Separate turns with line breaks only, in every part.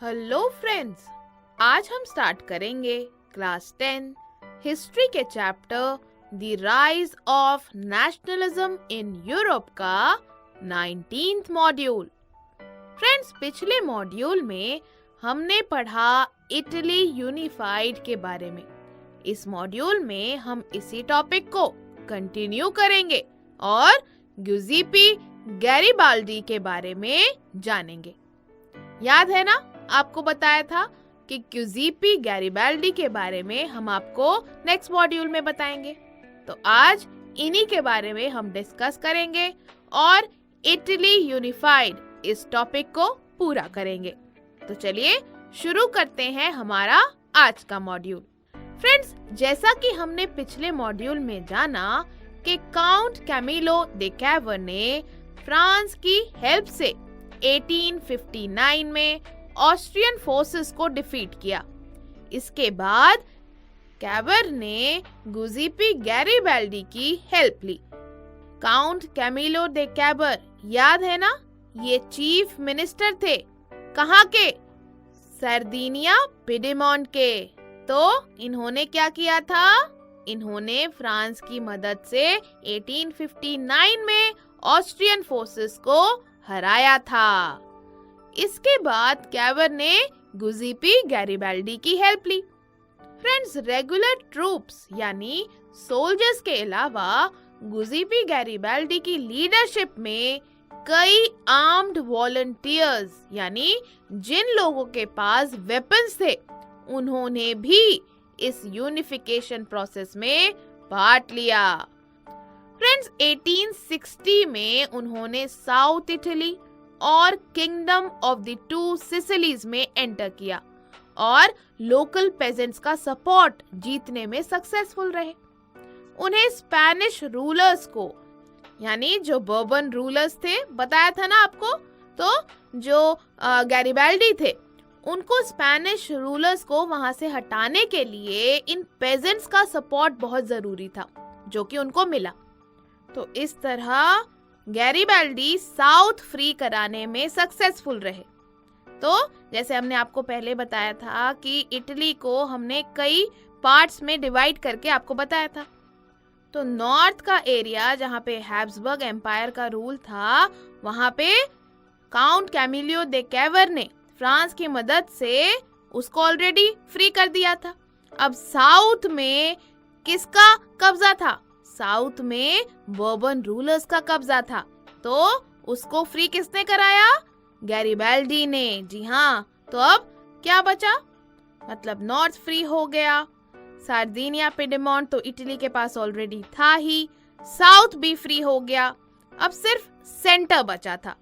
Hello friends, आज हम start करेंगे क्लास 10 हिस्ट्री के chapter the rise of nationalism in Europe का 19th मॉड्यूल। फ्रेंड्स, पिछले मॉड्यूल में हमने पढ़ा इटली यूनिफाइड के बारे में। इस मॉड्यूल में हम इसी टॉपिक को कंटिन्यू करेंगे और गिउसेप्पे गैरिबाल्डी के बारे में जानेंगे। याद है ना, आपको बताया था कि गिउसेप्पे गैरिबाल्डी के बारे में हम आपको नेक्स्ट मॉड्यूल में बताएंगे। तो आज इन्हीं के बारे में हम डिस्कस करेंगे और इटली यूनिफाइड इस टॉपिक को पूरा करेंगे। तो चलिए शुरू करते हैं हमारा आज का मॉड्यूल। फ्रेंड्स, जैसा कि हमने पिछले मॉड्यूल में जाना कि काउंट कैमिलो दे कैवर ने फ्रांस की हेल्प से 1859 में ऑस्ट्रियन फोर्सेस को डिफीट किया। इसके बाद कैवर ने गिउसेप्पे गैरिबाल्डी की हेल्प ली। काउंट कैमिलो दे कैवर याद है ना, ये चीफ मिनिस्टर थे। कहाँ के? सार्डिनिया पिएडमोंट के। तो इन्होंने क्या किया था? इन्होंने फ्रांस की मदद से 1859 में ऑस्ट्रियन फोर्सेस को हराया था। इसके बाद कैवर ने गिउसेप्पे गैरिबाल्डी की हेल्प ली। फ्रेंड्स, रेगुलर ट्रूप्स यानी सोल्जर्स के अलावा गिउसेप्पे गैरिबाल्डी की लीडरशिप में कई आर्म्ड वॉलंटियर्स यानी जिन लोगों के पास वेपन्स थे, उन्होंने भी इस यूनिफिकेशन प्रोसेस में पार्ट लिया। फ्रेंड्स, 1860 में उन्होंने साउथ इटली और kingdom of the two Sicilies में एंटर किया और लोकल पेजेंट्स का सपोर्ट जीतने में सक्सेसफुल रहे। उन्हें स्पेनिश रूलर्स को यानी जो बर्बन रूलर्स थे, बताया था ना आपको, तो जो गैरिबाल्डी थे, उनको स्पेनिश रूलर्स को वहां से हटाने के लिए इन पेजेंट्स का सपोर्ट बहुत जरूरी था, जो कि उनको मिला। तो इस तरह गैरिबाल्डी साउथ फ्री कराने में सक्सेसफुल रहे। तो जैसे हमने आपको पहले बताया था कि इटली को हमने कई पार्ट्स में डिवाइड करके आपको बताया था। तो नॉर्थ का एरिया जहाँ पे हैब्सबर्ग एम्पायर का रूल था, वहाँ पे काउंट कैमिलो दे कैवर ने फ्रांस की मदद से उसको ऑलरेडी फ्री कर दिया था। अब साउथ में किसका कब्जा था? साउथ में बर्बन रूलर्स का कब्जा था। तो उसको फ्री किसने कराया? गैरिबाल्डी ने। जी हाँ। तो अब क्या बचा? मतलब नॉर्थ फ्री हो गया, सार्डिनिया पिएडमोंट तो इटली के पास ऑलरेडी था ही, साउथ भी फ्री हो गया। अब सिर्फ सेंटर बचा था।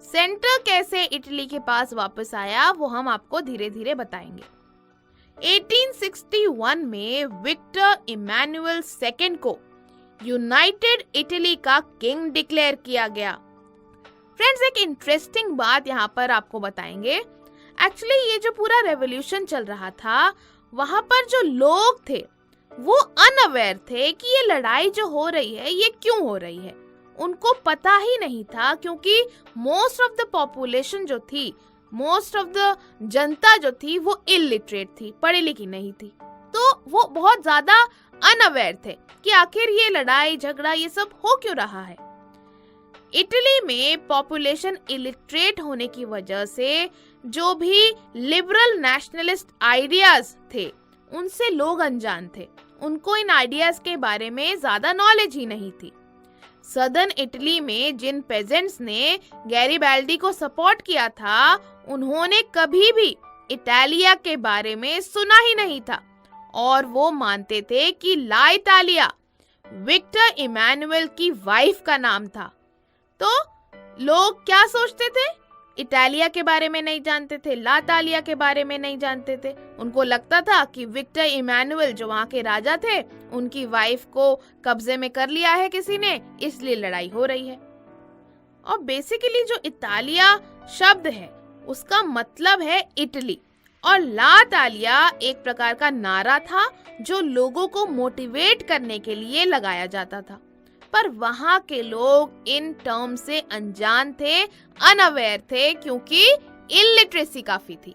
सेंटर कैसे इटली के पास वापस आया, वो हम आपको धीरे धीरे बताएंगे। 1861 में विक्टर इमैनुअल II को यूनाइटेड इटली का किंग डिक्लेयर किया गया। फ्रेंड्स, एक इंटरेस्टिंग बात यहाँ पर आपको बताएंगे। एक्चुअली ये जो पूरा रेवोल्यूशन चल रहा था, वहाँ पर जो लोग थे वो अनअवेयर थे कि ये लड़ाई जो हो रही है ये क्यों हो रही है। उनको पता ही नहीं था, क्योंकि मोस्ट ऑफ द पॉपुलेशन जो थी, मोस्ट ऑफ द जनता जो थी, वो इलिटरेट थी, पढ़ी लिखी नहीं थी। तो वो बहुत ज्यादा अनअवेयर थे कि आखिर ये लड़ाई झगड़ा ये सब हो क्यों रहा है। इटली में पॉपुलेशन इलिटरेट होने की वजह से जो भी लिबरल नेशनलिस्ट आइडियाज थे, उनसे लोग अनजान थे। उनको इन आइडियाज के बारे में ज्यादा नॉलेज ही नहीं थी। सदर्न इटली में जिन पेजेंट्स ने गैरिबाल्डी को सपोर्ट किया था, उन्होंने कभी भी इटालिया के बारे में सुना ही नहीं था और वो मानते थे कि ला इटालिया विक्टर इमैनुअल की वाइफ का नाम था। तो लोग क्या सोचते थे? इटालिया के बारे में नहीं जानते थे, ला इटालिया के बारे में नहीं जानते थे। उनको लगता था कि विक्टर इमैनुअल जो वहाँ के राजा थे, उनकी वाइफ को कब्जे में कर लिया है किसी ने, इसलिए लड़ाई हो रही है। और बेसिकली जो इटालिया शब्द है उसका मतलब है इटली, और ला इटालिया एक प्रकार का नारा था जो लोगों को मोटिवेट करने के लिए लगाया जाता था। पर वहाँ के लोग इन टर्म से अनजान थे, अनअवेयर थे, क्योंकि इलिटरेसी काफी थी।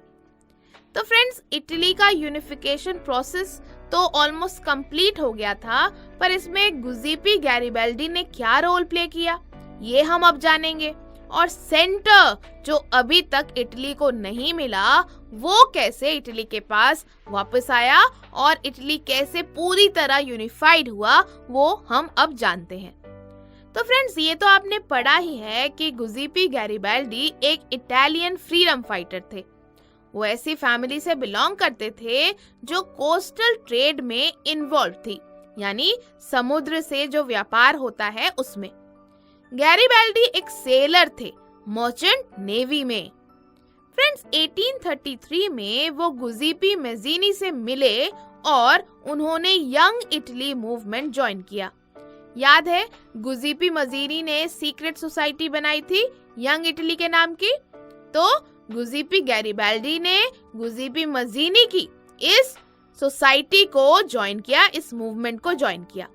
तो फ्रेंड्स, इटली का यूनिफिकेशन प्रोसेस तो ऑलमोस्ट कंप्लीट हो गया था, पर इसमें गुज़ीपी गैरिबाल्डी ने क्या रोल प्ले किया ये हम अब जानेंगे। और सेंटर जो अभी तक इटली को नहीं मिला, वो कैसे इटली के पास वापस आया और इटली कैसे पूरी तरह यूनिफाइड हुआ, वो हम अब जानते हैं। तो फ्रेंड्स, ये तो आपने पढ़ा ही है कि गुज़ीपी गैरिबाल्डी एक इटालियन फ्रीडम फाइटर थे। वो ऐसी फैमिली से बिलोंग करते थे जो कोस्टल ट्रेड में इन्वॉल्व थी, यानी समुद्र से जो व्यापार होता है उसमें। गैरिबाल्डी एक सेलर थे, मर्चेंट नेवी में। फ्रेंड्स, 1833 में वो गुज़ीपी मैज़ीनी से मिले और उन्होंने यंग इटली मूवमेंट ज्वाइन किया। याद है, गुज़ीपी मैज़ीनी ने सीक्रेट सोसाइटी बनाई थी यंग इटली के नाम की। तो गुज़ीपी गैरिबाल्डी ने गुज़ीपी मैज़ीनी की इस सोसाइटी को ज्वाइन किया, इस मूवमेंट को ज्वाइन किया।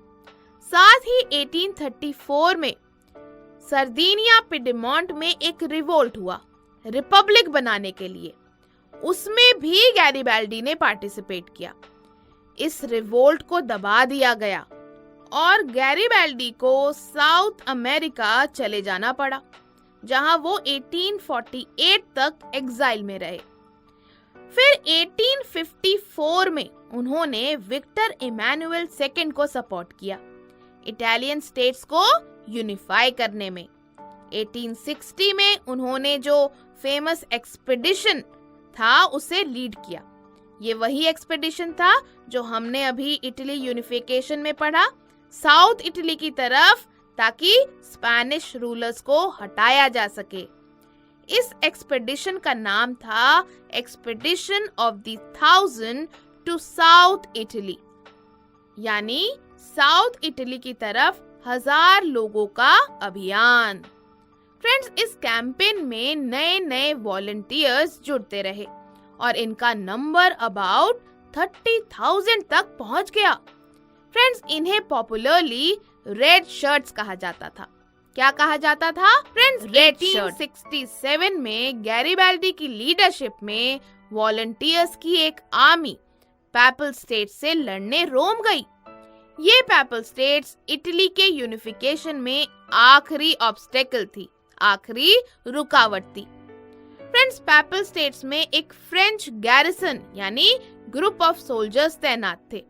साथ ही 1834 में सर्दिनिया पिडमोंट में एक रिवोल्ट हुआ रिपब्लिक बनाने के लिए। उसमें भी गैरिबाल्डी ने पार्टिसिपेट किया। इस रिवोल्ट को दबा दिया गया और गैरिबाल्डी को साउथ अमेरिका चले जाना पड़ा, जहां वो 1848 तक एग्जाइल में रहे। फिर 1854 में उन्होंने विक्टर इमैनुअल II को सपोर्ट किया इटालियन स्टेट्स को यूनिफाई करने में। 1860 में उन्होंने जो फेमस एक्सपेडिशन था उसे लीड किया। ये वही एक्सपेडिशन था जो हमने अभी इटली यूनिफिकेशन में पढ़ा, साउथ इटली की तरफ, ताकि स्पेनिश रूलर्स को हटाया जा सके। इस एक्सपेडिशन का नाम था expedition of the 1000 to south Italy, यानी साउथ इटली की तरफ 1000 लोगों का अभियान। फ्रेंड्स, इस कैंपेन में नए नए वॉलंटियर्स जुड़ते रहे और इनका नंबर अबाउट 30,000 तक पहुंच गया। फ्रेंड्स, इन्हें पॉपुलरली रेड शर्ट्स कहा जाता था। क्या कहा जाता था? फ्रेंड्स, 1867 में गैरिबाल्डी की लीडरशिप में वॉलंटियर्स की एक आर्मी पैपल स्टेट्स से लड़ने रोम गई। ये पैपल स्टेट्स इटली के यूनिफिकेशन में आखिरी ऑब्स्टेकल थी, आखिरी रुकावट थी। फ्रेंड्स, पैपल स्टेट्स में एक फ्रेंच गैरिसन यानी ग्रुप ऑफ सोल्जर्स तैनात थे।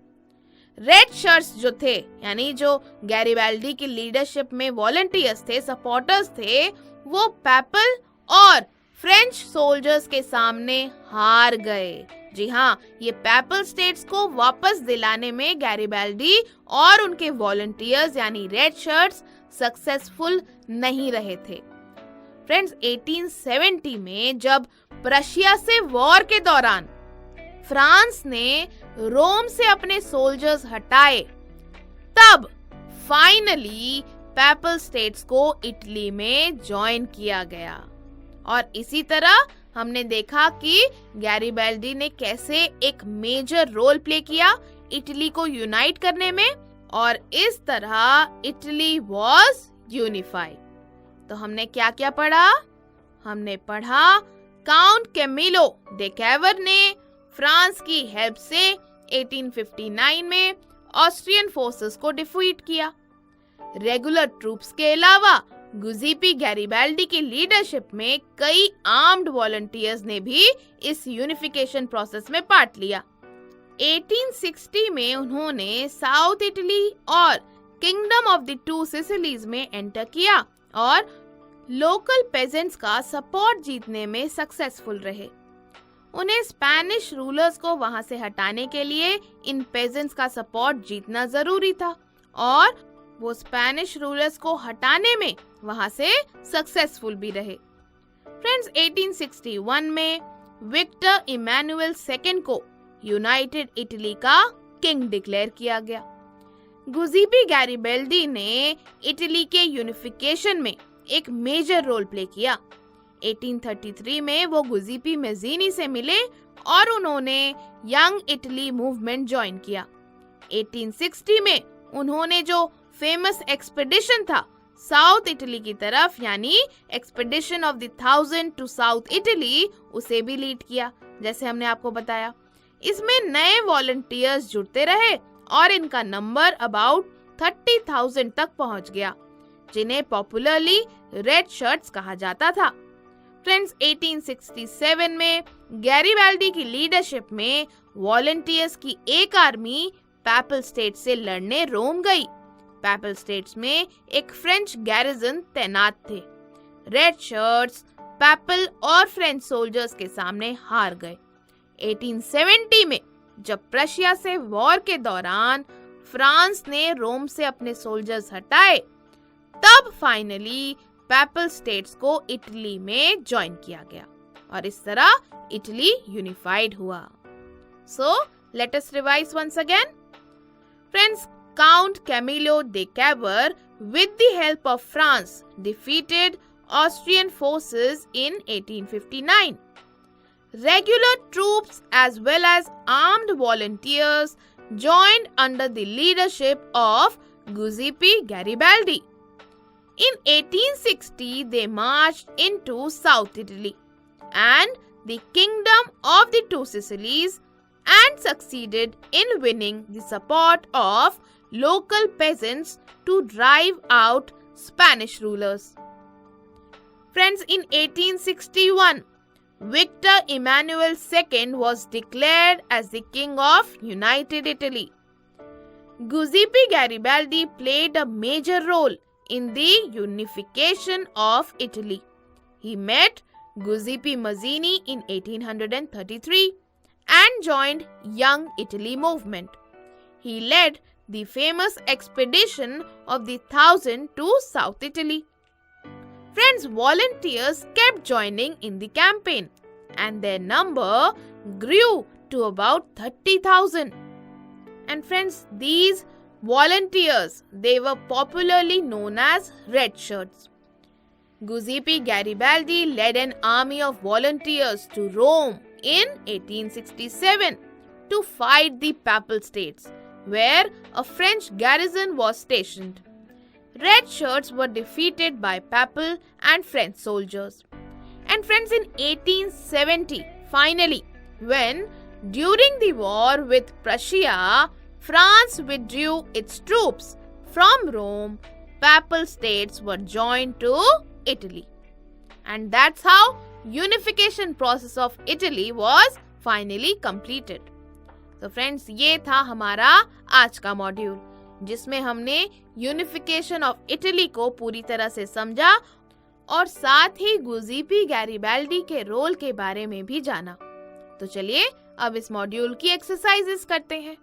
रेड शर्ट्स जो थे, यानी जो गैरिबाल्डी की लीडरशिप में वॉलंटियर्स थे, सपोर्टर्स थे, वो पैपल और फ्रेंच सोल्जर्स के सामने हार गए। जी हाँ, ये पैपल स्टेट्स को वापस दिलाने में गैरिबाल्डी और उनके वॉलंटियर्स यानी रेड शर्ट्स सक्सेसफुल नहीं रहे थे। फ्रेंड्स, 1870 में जब प्रशिया से वॉर के दौरान फ्रांस ने रोम से अपने सोल्जर्स हटाए, तब फाइनली पैपल स्टेट्स को इटली में ज्वाइन किया गया। और इसी तरह हमने देखा कि गैरिबाल्डी ने कैसे एक मेजर रोल प्ले किया इटली को यूनाइट करने में, और इस तरह इटली वॉज यूनिफाइड। तो हमने क्या क्या पढ़ा? हमने पढ़ा काउंट कैमिलो दे कैवर ने फ्रांस की हेल्प से 1859 में ऑस्ट्रियन फोर्सेस को डिफीट किया। रेगुलर ट्रूप्स के अलावा गुज़ीपी गैरिबाल्डी की लीडरशिप में कई आर्म्ड वॉलंटियर्स ने भी इस यूनिफिकेशन प्रोसेस में पार्ट लिया। 1860 में उन्होंने साउथ इटली और kingdom of the two Sicilies में एंटर किया और लोकल पेजेंट्स का सपोर्ट जीतने में सक्सेसफुल रहे। उन्हें स्पेनिश रूलर्स को वहां से हटाने के लिए इन पेजेंट्स का सपोर्ट जीतना जरूरी था, और वो स्पेनिश रूलर्स को हटाने में वहां से सक्सेसफुल भी रहे। फ्रेंड्स, 1861 में विक्टर इमैनुअल II को यूनाइटेड इटली का किंग डिक्लेयर किया गया। गुज़ीपी गैरिबाल्डी ने इटली के यूनिफिकेशन में एक मेजर रोल प्ले किया। 1833 में वो गुज़ीपी मैज़ीनी से मिले और उन्होंने यंग इटली मूवमेंट ज्वाइन किया। 1860 में उन्होंने जो फेमस एक्सपेडिशन था साउथ इटली की तरफ, यानी expedition of the 1000 to south Italy, उसे भी लीड किया, जैसे हमने आपको बताया। इसमें नए वॉलंटियर्स जुड़ते रहे और इनका नंबर अबाउट 30,000 तक पहुंच गया, जिन्हें पॉपुलरली रेड शर्ट्स कहा जाता था। फ्रेंड्स, 1867 में गैरीबाल्डी की लीडरशिप में वॉलंटियर्स की एक आर्मी पैपल स्टेट से लड़ने रोम गई। पैपल स्टेट्स में एक फ्रेंच गैरिजन तैनात थे। रेड शर्ट्स पैपल और फ्रेंच सोल्जर्स के सामने हार गए। 1870 में जब प्रशिया से वॉर के दौरान फ्रांस ने रोम से अपने सोल्जर्स हटाए, तब फाइनली पैपल स्टेट्स को इटली में ज्वाइन किया गया और इस तरह इटली यूनिफाइड हुआ। So let us revise once again. Friends, Count Camillo de Cabra, with the help of France, defeated Austrian forces in 1859. Regular troops as well as armed volunteers joined under the leadership of Giuseppe Garibaldi. In 1860, they marched into South Italy and the Kingdom of the Two Sicilies and succeeded in winning the support of local peasants to drive out Spanish rulers. Friends, in 1861, Victor Emmanuel II was declared as the King of United Italy. Giuseppe Garibaldi played a major role in the unification of Italy. He met Giuseppe Mazzini in 1833 and joined Young Italy movement. He led the famous expedition of the 1000 to South Italy. Friends, volunteers kept joining in the campaign and their number grew to about 30,000. And friends, these volunteers, they were popularly known as Red Shirts. Giuseppe Garibaldi led an army of volunteers to Rome in 1867 to fight the Papal States, where a French garrison was stationed. Red Shirts were defeated by Papal and French soldiers. And friends, in 1870, finally, when during the war with Prussia, France withdrew its troops from Rome, Papal States were joined to Italy. And that's how unification process of Italy was finally completed. तो friends, ये था हमारा आज का module, जिसमें हमने unification of Italy को पूरी तरह से समझा और साथ ही गुज़ीपी गैरिबाल्डी के रोल के बारे में भी जाना। तो चलिए अब इस मॉड्यूल की एक्सरसाइजेस करते हैं।